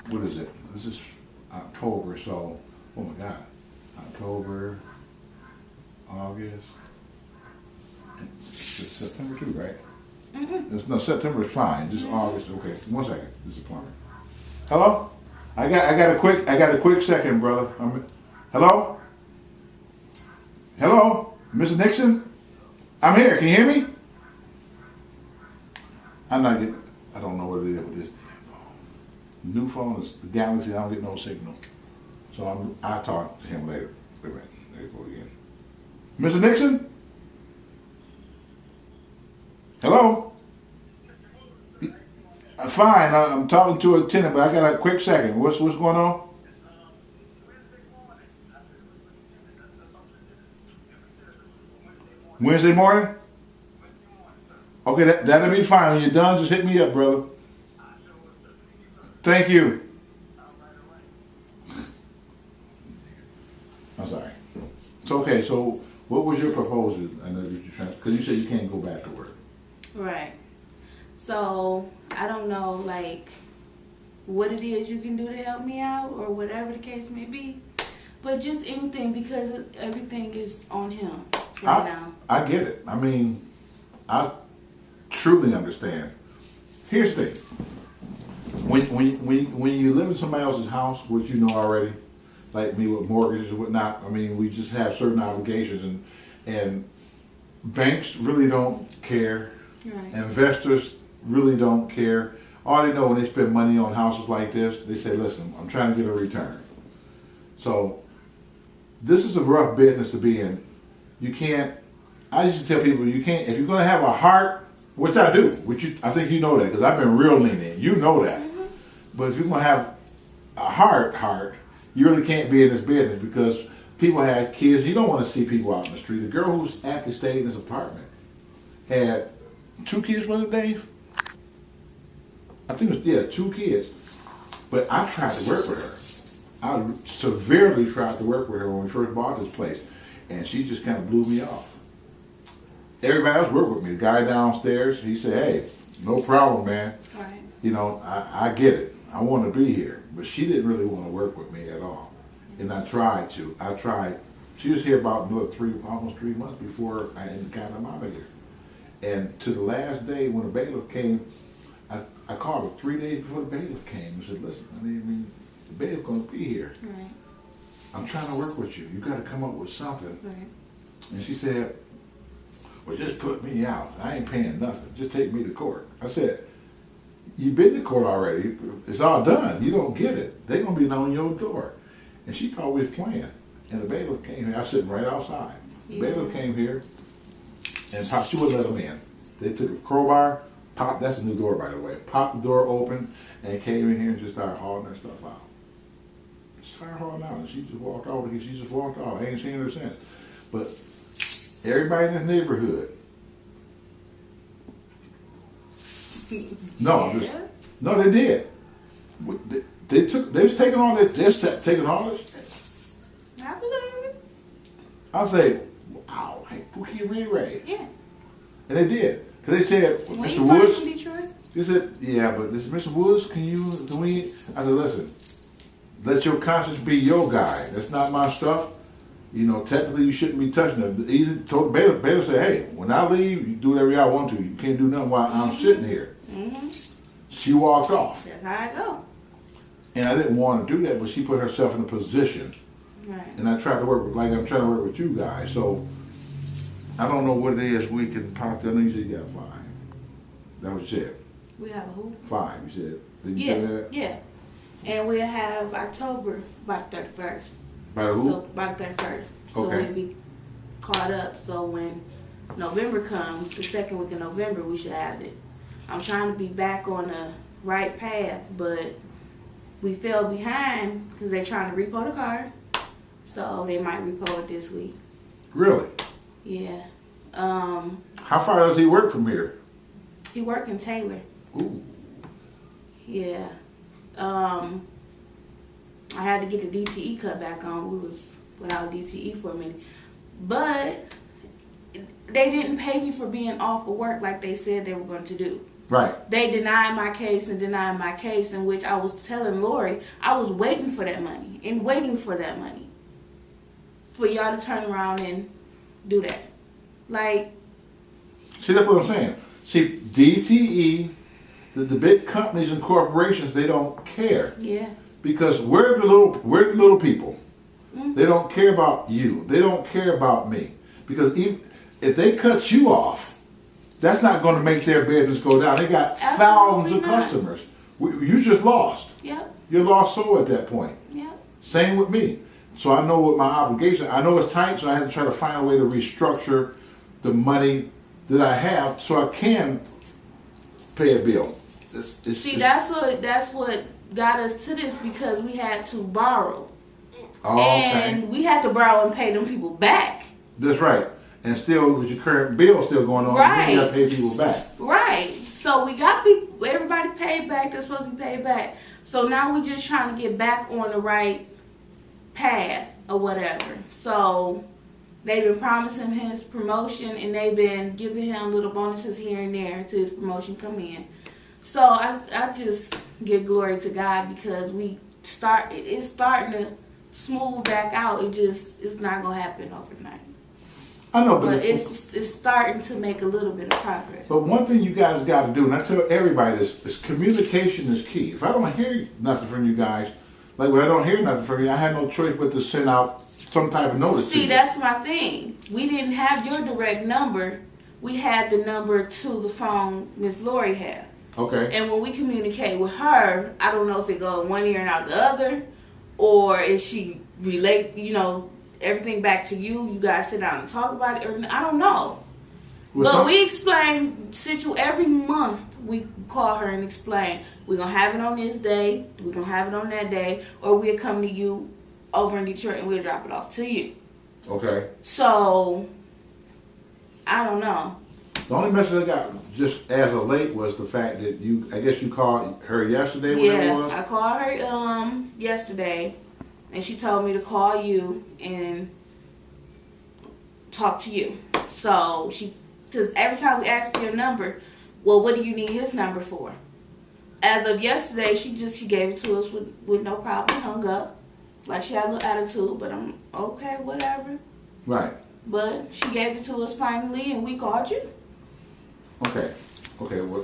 what is it? This is October, so, oh my God. October, August, it's September too, right? No, September is fine, just August, okay. 1 second, this is a plumber. Hello? I got a quick second, brother. Hello? Hello? Mr. Nixon? I'm here, can you hear me? I'm not getting, I don't know what it is with this damn phone. New phone is the Galaxy, I don't get no signal. So I'll talk to him later. Wait a minute, there you go again. Mr. Nixon? Hello? Fine, I'm talking to a tenant, but I got a quick second. What's going on? Wednesday morning? Okay, that'll be fine. When you're done, just hit me up, brother. Thank you. I'm sorry. It's okay. So, what was your proposal? I know you're trying, because you said you can't go back to work. Right. So, I don't know, like, what it is you can do to help me out, or whatever the case may be. But just anything, because everything is on him right now. I get it. I mean, I truly understand. Here's the thing. When you live in somebody else's house, which you know already, like me with mortgages and whatnot, I mean, we just have certain obligations, and banks really don't care. Right. Investors really don't care. All they know when they spend money on houses like this, they say, listen, I'm trying to get a return. So this is a rough business to be in. You can't, I used to tell people, you can't, if you're going to have a heart, which I do, I think you know that, because I've been real lenient. You know that. But if you're going to have a heart, you really can't be in this business, because people have kids. You don't want to see people out in the street. The girl who's actually stayed in this apartment had 2 kids, was it, Dave? I think it was, yeah, 2 kids. But I tried to work with her. I severely tried to work with her when we first bought this place. And she just kind of blew me off. Everybody else worked with me. The guy downstairs, he said, hey, no problem, man. Right. You know, I get it. I want to be here. But she didn't really want to work with me at all. And I tried to. She was here about another almost 3 months before I got them out of here. And to the last day when the bailiff came, I called her 3 days before the bailiff came and said, listen, I mean, the bailiff's going to be here. Right. I'm trying to work with you. You got to come up with something. Right. And she said, well, just put me out. I ain't paying nothing. Just take me to court. I said, you've been to court already. It's all done. You don't get it. They're going to be on your door. And she thought we was playing. And the bailiff came here. I was sitting right outside. The bailiff came here, and she wouldn't let them in. They took a crowbar, popped, that's a new door, by the way, popped the door open, and came in here and just started hauling their stuff out. Started hauling out, and she just walked off. She just walked off. I ain't seen her since. But everybody in this neighborhood, no, they did. They was taking all this, taking all this. I believe it. I say, wow, hey, Pookie Ray Ray. Yeah. And they did. Because they said, When Mr. you Woods, from Detroit? they said, yeah, but this Mr. Woods, can we? I said, listen, let your conscience be your guide. That's not my stuff. You know, technically you shouldn't be touching it. He told Baylor said, hey, when I leave, you do whatever y'all want to. You can't do nothing while I'm sitting here. She walked off. That's how I go. And I didn't want to do that, but she put herself in a position. Right. And I tried to work with, like I'm trying to work with you guys. So I don't know what it is we can talk to. I know you said you got 5. That was it. We have a who? 5, you said. Did you Yeah, say that? yeah. And we'll have October by the 31st. By the who? So by the 31st. So Okay. we'll be caught up. So when November comes, the second week of November, we should have it. I'm trying to be back on the right path, but we fell behind because they're trying to repo the car. So they might repo it this week. Really? Yeah. How far does he work from here? He work in Taylor. Ooh. Yeah. I had to get the DTE cut back on. We was without DTE for a minute. But they didn't pay me for being off of work like they said they were going to do. Right. They denied my case and denied my case, in which I was telling Lori I was waiting for that money and waiting for that money for y'all to turn around and do that. Like, see, that's what I'm saying. See, DTE, the big companies and corporations, they don't care. yeah. Because we're the little people. Mm-hmm. They don't care about you. They don't care about me. Because even if they cut you off, that's not going to make their business go down. They got thousands of customers. You just lost. Yep. You're lost soul at that point. Yep. Same with me. So I know what my obligation. I know it's tight, so I had to try to find a way to restructure the money that I have so I can pay a bill. See, that's what got us to this, because we had to borrow. Oh, and okay. we had to borrow and pay them people back. That's right. And still, with your current bill still going on, right. you got to pay people back. Right. So we got people, everybody paid back. That's supposed to be paid back. So now we're just trying to get back on the right path or whatever. So they've been promising his promotion, and they've been giving him little bonuses here and there till his promotion come in. So I just give glory to God, because it's starting to smooth back out. It's not gonna happen overnight. I know, but it's starting to make a little bit of progress. But one thing you guys got to do, and I tell everybody this, is communication is key. If I don't hear nothing from you guys, like when I don't hear nothing from you, I had no choice but to send out some type of notice to you. See, that's my thing. We didn't have your direct number. We had the number to the phone Miss Lori had. Okay. And when we communicate with her, I don't know if it goes one ear and out the other, or if she relate, everything back to you. You guys sit down and talk about it, or I don't know. But we explain every month. We call her and explain, we're gonna have it on this day, we're gonna have it on that day, or we'll come to you over in Detroit and we'll drop it off to you. Okay. So I don't know. The only message I got just as of late was the fact that I guess you called her yesterday. Yeah, it was? I called her yesterday, and she told me to call you and talk to you. So because every time we ask for your number, well, what do you need his number for? As of yesterday, she gave it to us with no problem, hung up. Like, she had a little attitude, but I'm okay, whatever. Right. But she gave it to us finally, and we called you. Okay, well,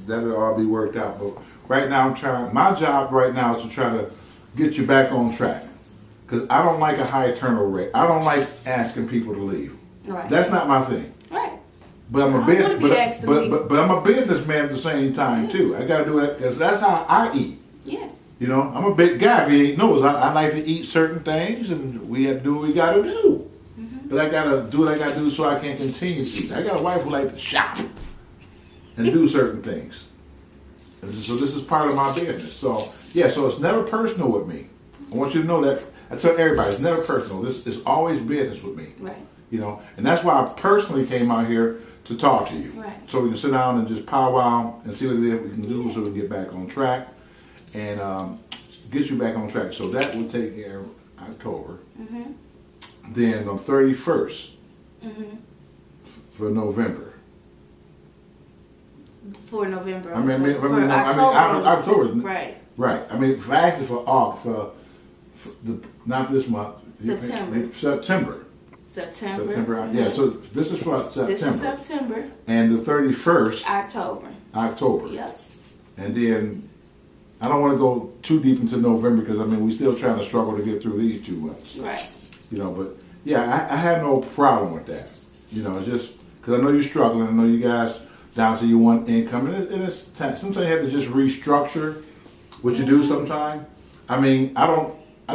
that'll all be worked out. But right now, my job right now is to try to get you back on track. Because I don't like a high turnover rate. I don't like asking people to leave. Right. That's not my thing. Right. But I'm a businessman at the same time too. I got to do that because that's how I eat. Yeah. I'm a big guy. If you ain't knows, I like to eat certain things, and we have to do what we got to do. Mm-hmm. But I got to do what I got to do so I can continue to eat. I got a wife who likes to shop and do certain things. And so this is part of my business. So it's never personal with me. I want you to know that. I tell everybody, it's never personal. This is always business with me. Right. And that's why I personally came out here to talk to you. Right. So we can sit down and just powwow and see what it is we can do so we can get back on track and get you back on track. So that will take care of October. Mm-hmm. Then on 31st for November. For November. October. Right. Right. I mean, for actually for August, not this month. September. Yeah, so this is for September. This is September. And the 31st. October. Yep. And then I don't want to go too deep into November because we still trying to struggle to get through these 2 months. Right. But yeah, I have no problem with that. Just because I know you're struggling. I know you guys down to your one income, and it's sometimes you have to just restructure what you do. Sometimes, I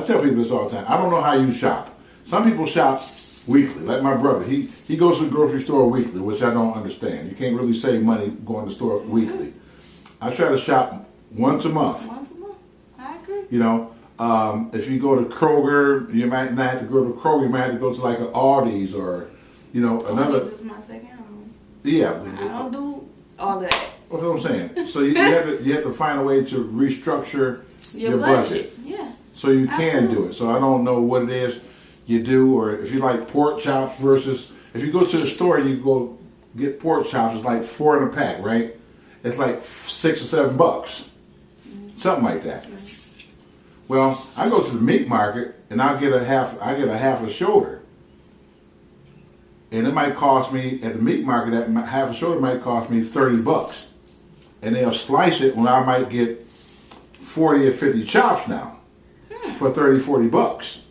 tell people this all the time. I don't know how you shop. Some people shop weekly, like my brother. He goes to the grocery store weekly, which I don't understand. You can't really save money going to the store weekly. I try to shop once a month. Once a month, I agree. If you go to Kroger, you might not have to go to Kroger. You might have to go to like an Aldi's or, another. Aldi's is my second home. Yeah. I don't do all of that. That's what I'm saying. So you have to find a way to restructure your budget. Yeah. So you can do it. So I don't know what it is you do, or if you like pork chops versus if you go to the store and you go get pork chops, it's like 4 in a pack, right? it's like $6 or $7, something like that. Well, I go to the meat market and I get a half a shoulder, and it might cost me at the meat market, that half a shoulder might cost me $30, and they'll slice it when I might get 40 or 50 chops now for $30-$40.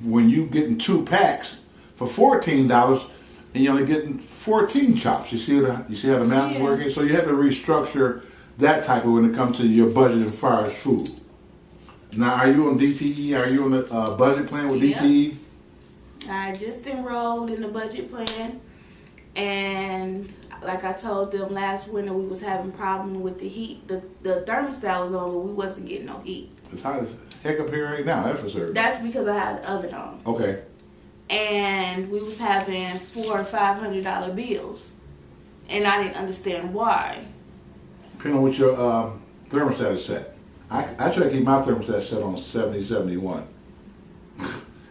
When you getting 2 packs for $14 and you're only getting 14 chops, you see how the math is working. So you have to restructure that type of when it comes to your budget as far as food. Now, are you on DTE? Are you on the budget plan with DTE? I just enrolled in the budget plan, and like I told them last winter, we was having problems with the heat. The thermostat was on, but we wasn't getting no heat. It's hot as heck up here right now. That's for certain. That's because I had the oven on. Okay. And we was having $400 or $500 bills, and I didn't understand why. Depending on what your thermostat is set. I try to keep my thermostat set on 70, 71.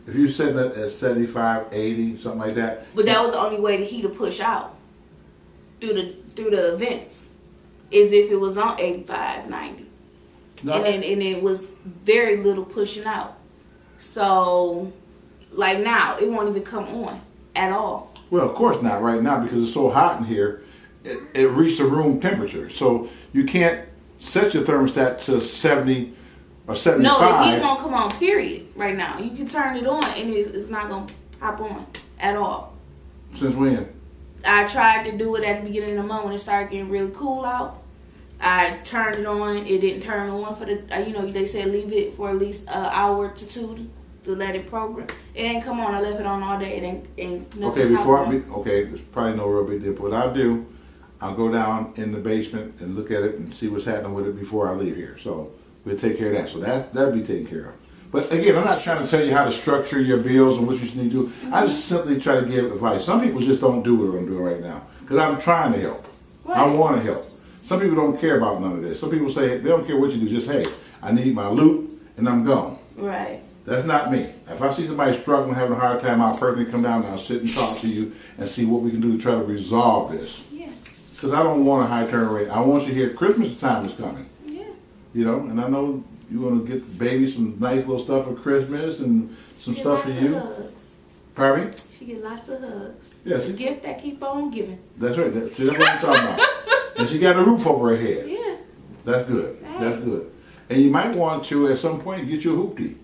If you set it at 75, 80, something like that. But that was the only way the heat would push out through the vents, is if it was on 85, 90. No. And it was very little pushing out. So, like now, it won't even come on at all. Well, of course not right now because it's so hot in here. It reached the room temperature. So you can't set your thermostat to 70 or 75. No, the heat won't come on, period, right now. You can turn it on and it's not going to pop on at all. Since when? I tried to do it at the beginning of the month when it started getting really cool out. I turned it on. It didn't turn on for the, they said leave it for at least an hour to 2 to let it program. It ain't come on. I left it on all day. It ain't nothing. Okay, there's probably no real big deal. But what I'll do, I'll go down in the basement and look at it and see what's happening with it before I leave here. So we'll take care of that. So that'll be taken care of. But again, I'm not trying to tell you how to structure your bills and what you need to do. I just simply try to give advice. Some people just don't do what I'm doing right now because I'm trying to help. Right. I want to help. Some people don't care about none of this. Some people say they don't care what you do. Just, hey, I need my loot and I'm gone. Right. That's not me. If I see somebody struggling, having a hard time, I'll personally come down and I'll sit and talk to you and see what we can do to try to resolve this. Yeah. Because I don't want a high turn rate. I want you to hear Christmas time is coming. Yeah. And I know you want to get the baby some nice little stuff for Christmas and some stuff for you. Hugs. Pardon me? She get lots of hugs. Yes. A gift that keep on giving. That's right. That's what I'm talking about. And she got a roof over her head. Yeah. That's good. Right. That's good. And you might want to, at some point, get you a hoopty.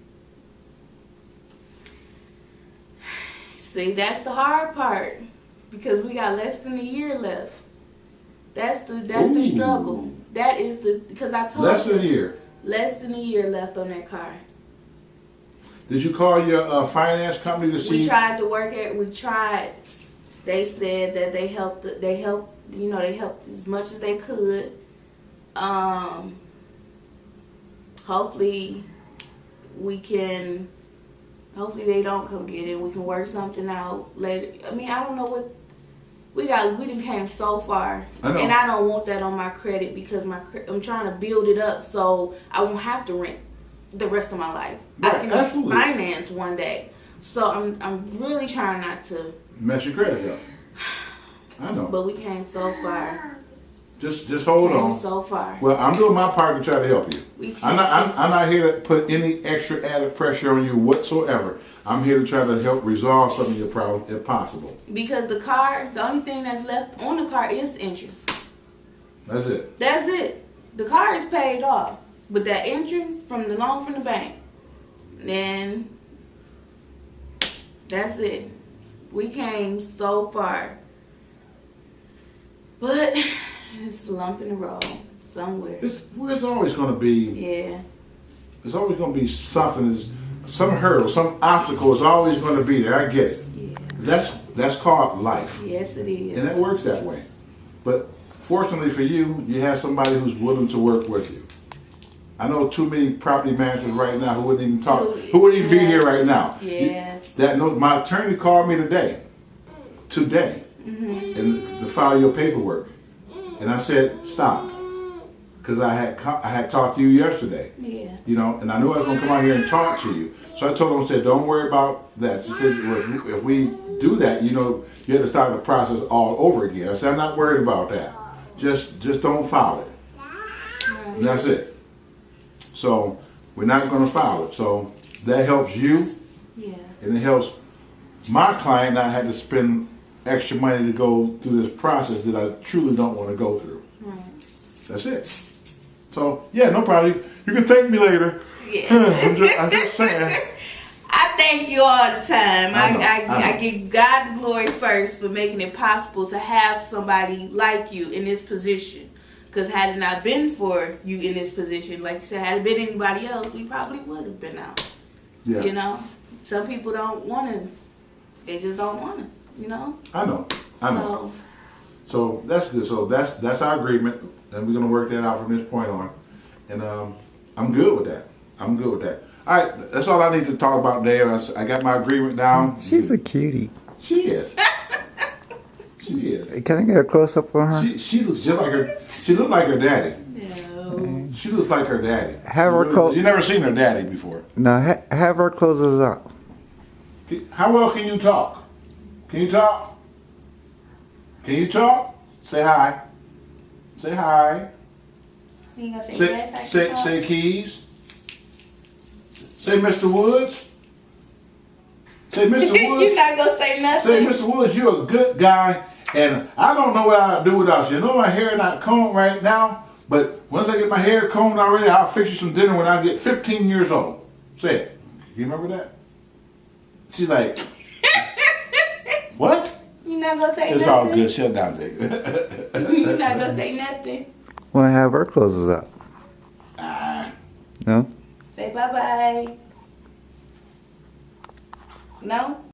See, that's the hard part. Because we got less than a year left. That's the struggle. That is because I told you. Less than a year. Less than a year left on that car. Did you call your finance company to see? We tried to work it. We tried. They said that they helped. They helped as much as they could. Hopefully they don't come get it. We can work something out later. I mean, I don't know what we done came so far, and I don't want that on my credit because I'm trying to build it up so I won't have to rent the rest of my life. Right, I can finance one day. So I'm really trying not to mess your credit up. I know. But we came so far. Just hold on. So far. Well, I'm doing my part to try to help you. I'm not here to put any extra added pressure on you whatsoever. I'm here to try to help resolve some of your problems if possible. Because the only thing that's left on the car is the interest. That's it. That's it. The car is paid off. But that interest from the loan from the bank, then that's it. We came so far. But it's a lump in the road somewhere. It's always going to be. Yeah. It's always going to be something. Some hurdle, some obstacle is always going to be there. I get it. Yeah. That's called life. Yes, it is. And it works that way. But fortunately for you, you have somebody who's willing to work with you. I know too many property managers right now who wouldn't even talk, who wouldn't even be here right now. Yeah. My attorney called me today, and to file your paperwork, and I said stop, because I had talked to you yesterday. Yeah. And I knew I was going to come out here and talk to you. So I told him, I said, don't worry about that. She said, well, if we do that, you have to start the process all over again. I said, I'm not worried about that. just don't file it. Right. And that's it. So we're not going to file it. So that helps you, Yeah. and it helps my client not have to spend extra money to go through this process that I truly don't want to go through. Right. That's it. So yeah, no problem. You can thank me later. Yeah. I'm just saying. I thank you all the time. I know. I give God the glory first for making it possible to have somebody like you in this position. Because had it not been for you in this position, like you said, had it been anybody else, we probably would have been out. Yeah. You know? Some people don't want to. They just don't want to, you know? I know. So that's good. So that's our agreement, and we're gonna work that out from this point on. And I'm good with that. All right, that's all I need to talk about there. I got my agreement down. She's a cutie. She is. She is. Can I get a close up on her? She looks just like her. She looks like her daddy. No. She looks like her daddy. Have her You never seen her daddy before. No, have her close us up. How well can you talk? Can you talk? Can you talk? Say hi. Say hi. You gonna say Say yes? say Keys. Say Mr. Woods. Say Mr. Woods. You're not gonna say nothing. Say Mr. Woods, you're a good guy, and I don't know what I'd do without you. You know my hair not combed right now, but once I get my hair combed already, I'll fix you some dinner when I get 15 years old. Say it. You remember that? She's like, what? You're not gonna say It's nothing. all good. Shut down, Dick. You're not gonna say nothing. Want to have her close us up? No? Say bye bye. No?